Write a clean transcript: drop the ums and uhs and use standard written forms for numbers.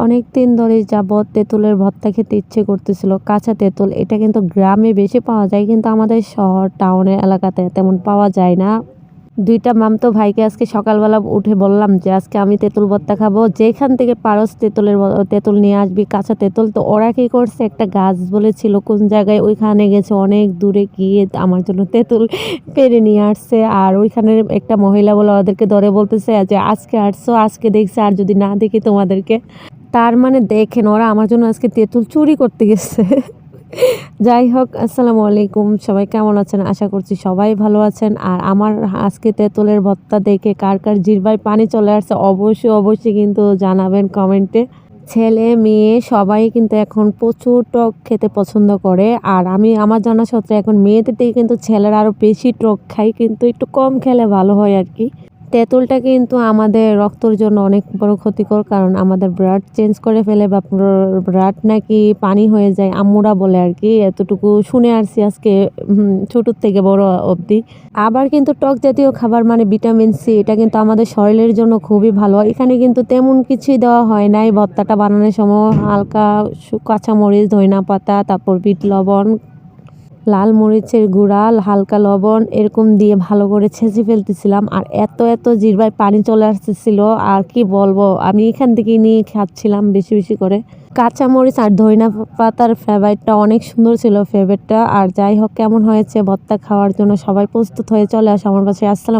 অনেক দিন ধরে যাবৎ তেঁতুলের ভর্তা খেতে ইচ্ছে করতেছিল। কাঁচা তেঁতুল এটা কিন্তু গ্রামে বেশি পাওয়া যায়, কিন্তু আমাদের শহর টাউনের এলাকাতে তেমন পাওয়া যায় না। ২টা মামতো ভাইকে আজকে সকালবেলা উঠে বললাম যে আজকে আমি তেঁতুল ভর্তা খাবো, যেখান থেকে পারস তেঁতুল নিয়ে আসবি, কাঁচা তেঁতুল। তো ওরা কি করছে, একটা গাছ বলেছিল কোন জায়গায়, ওইখানে গেছে, অনেক দূরে গিয়ে আমার জন্য তেঁতুল পেড়ে নিয়ে আসছে। আর ওইখানের একটা মহিলা বলে ওদেরকে ধরে বলতেছে যে আজকে আসছো, আজকে দেখছে, আর যদি না দেখি তোমাদেরকে। তার মানে দেখেন ওরা আমার জন্য আজকে তেঁতুল চুরি করতে গেছে। যাই হোক, আসসালামু আলাইকুম, সবাই কেমন আছেন? আশা করছি সবাই ভালো আছেন। আর আমার আজকে তেঁতুলের ভর্তা দেখে কার কার জিহ্বায় পানি চলে আসছে অবশ্যই অবশ্যই কিন্তু জানাবেন কমেন্টে। ছেলে মেয়ে সবাই কিন্তু এখন প্রচুর টক খেতে পছন্দ করে। আর আমি আমার জানা সত্ত্বে এখন মেয়েদের থেকে কিন্তু ছেলেরা আরও বেশি টক খায়, কিন্তু একটু কম খেলে ভালো হয় আর কি। তেঁতুলটা কিন্তু আমাদের রক্তের জন্য অনেক বড় ক্ষতিকর, কারণ আমাদের ব্লাড চেঞ্জ করে ফেলে বা ব্লাড নাকি পানি হয়ে যায়, আম্মুরা বলে আর কি। এতটুকু শুনে আসছি আজকে ছোটোর থেকে বড় অবধি। আবার কিন্তু টক জাতীয় খাবার মানে ভিটামিন সি, এটা কিন্তু আমাদের শরীরের জন্য খুবই ভালো। এখানে কিন্তু তেমন কিছুই দেওয়া হয় নাই। ভর্তাটা বানানোর সময় হালকা কাঁচামরিচ, ধনিয়া পাতা, তারপর বিট লবণ, লাল মরিচের গুঁড়া, হালকা লবণ এরকম দিয়ে ভালো করে ছেঁচে ফেলতেছিলাম। আর এত এত জিহ্বায় পানি চলে আসতেছিল, আর কি বলবো, আমি এখান থেকে নিয়ে খাচ্ছিলাম বেশি বেশি করে। কাঁচামরিচ আর ধনিয়া পাতার ফ্লেভারটা অনেক সুন্দর ছিল, ফ্লেভারটা। আর যাই হোক, কেমন হয়েছে ভর্তা খাওয়ার জন্য সবাই প্রস্তুত হয়ে চলে আসে আমার কাছে। আসসালাম।